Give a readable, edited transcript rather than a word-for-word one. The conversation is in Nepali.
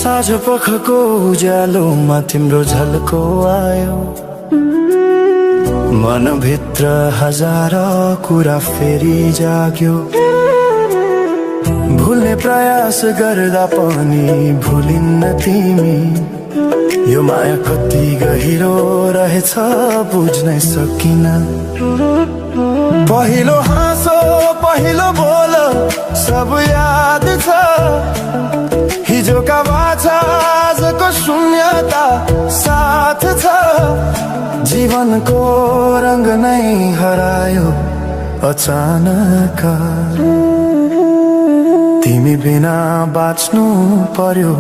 साँझ पखको उज्यालोमा तिम्रो झल्को आयो, मनभित्र हजार कुरा फेरि जाग्यो। भुल्ने प्रयास गर्दा पनि भुलिन्न तिमी, यो माया कति गहिरो रहेछ बुझ्नै सकिन। पहिलो हाँसो पहिलो बोल सब याद छ, हिजोका बाछा आजको शून्यता साथ छ। जीवनको रंग नै हरायो अचानक, तिमी बिना बाँच्नु पर्यो।